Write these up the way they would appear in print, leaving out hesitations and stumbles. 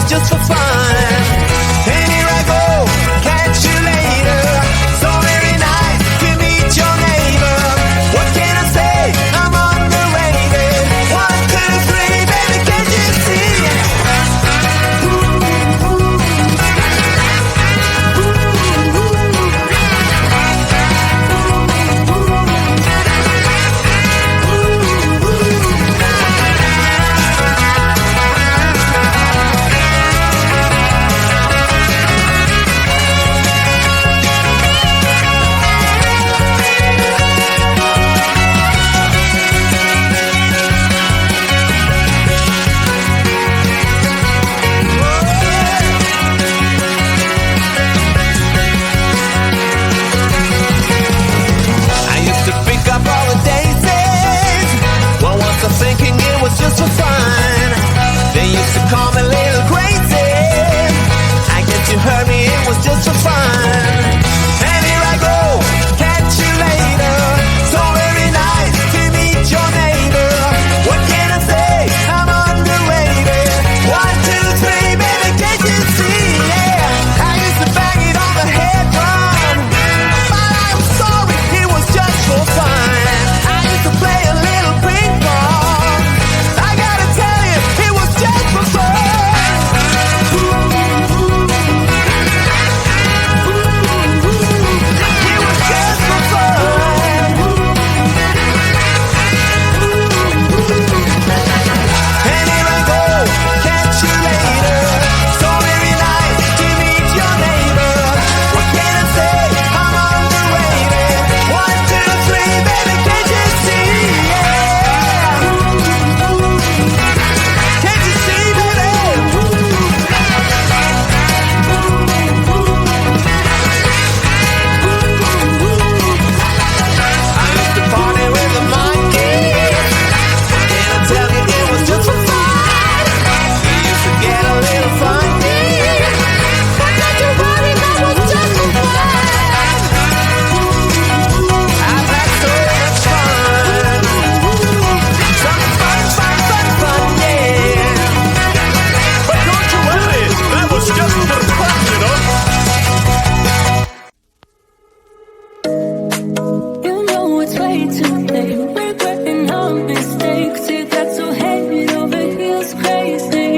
was just for fun. And here I go, catch you later. So very nice to meet your neighbor. What can I say? I'm underrated. 1, 2, 3, baby, can't you see? Thinking it was just for fun. They used to call me little crazy. I guess you heard me, it was just for fun. And here I go, catch you later. So very nice to meet your neighbor. What can I say? I'm underrated. 1, 2, 3, baby, can't you see? Yeah, I used to bang it on the head drum, but I'm sorry, it was just for fun. I used to play a little ping pong. I gotta tell you, it was just for fun. It was just for fun. And here I go, catch you later. So very nice to meet your neighbor. What can I say? I'm underrated. 1, 2, 3, baby, can't you see? Yeah. Can't you see, baby? I used to party with the monkeys. Can I tell you it was just for fun? We used to get a little funky. But don't you worry, that was just for fun. I've had so much fun. Some fun, yeah. But don't you worry, that was just for fun, you know. You know it's way too late. Regretting our mistakes. You got so head over heels crazy.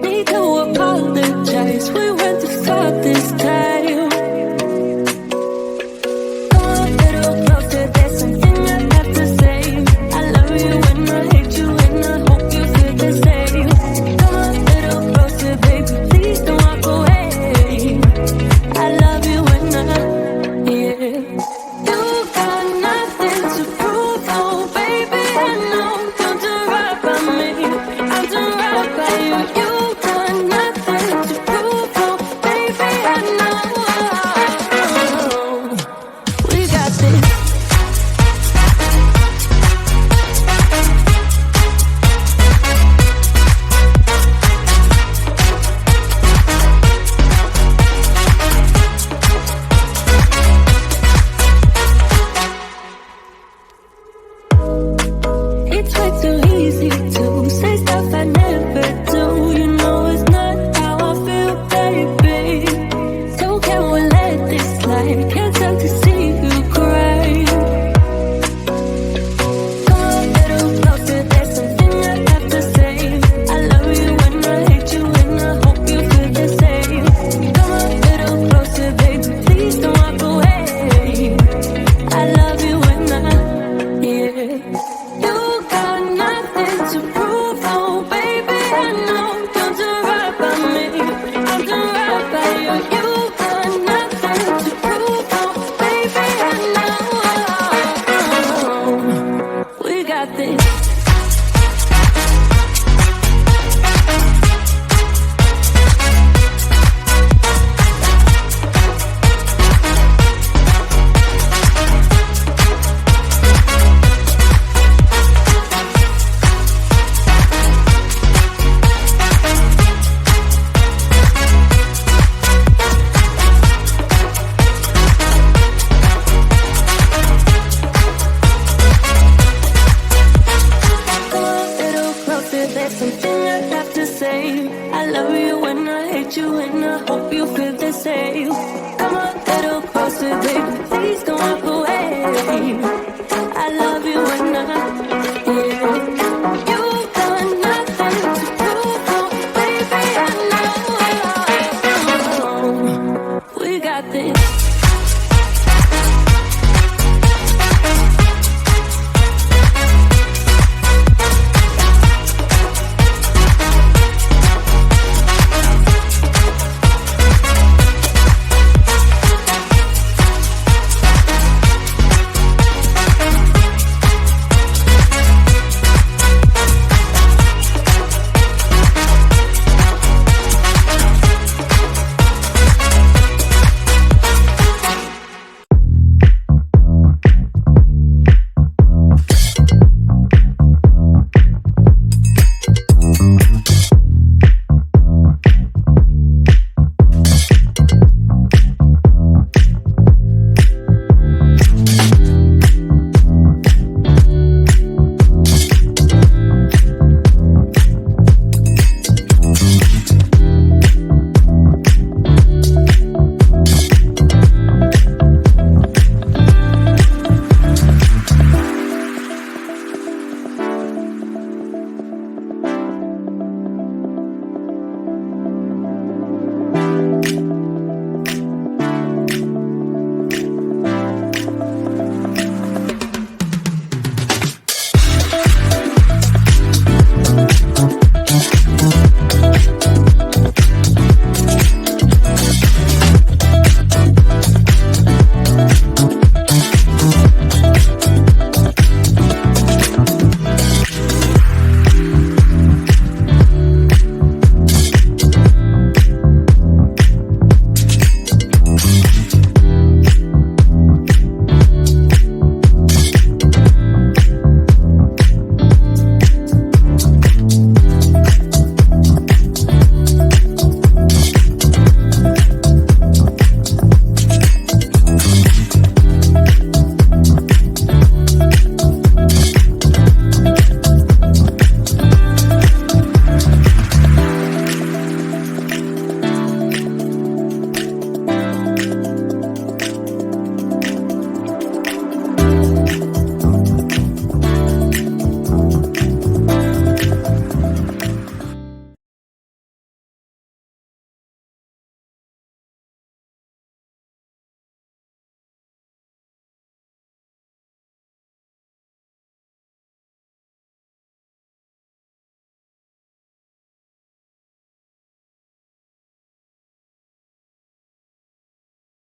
Need to apologize. We went to stop this time. Come a little closer. There's something I have to say. I love you and I hate you and I hope you feel the same. Come a little closer, baby. Please don't walk away. I love you and yeah. You got nothing to prove, oh baby. I know you'll do right by me. I'll do right by you. You got nothing to prove, oh baby. I know we got this. It's way too easy to say stuff I never do. You I love you when I hate you, and I hope you feel the same. Come a little closer, baby. Please don't walk away.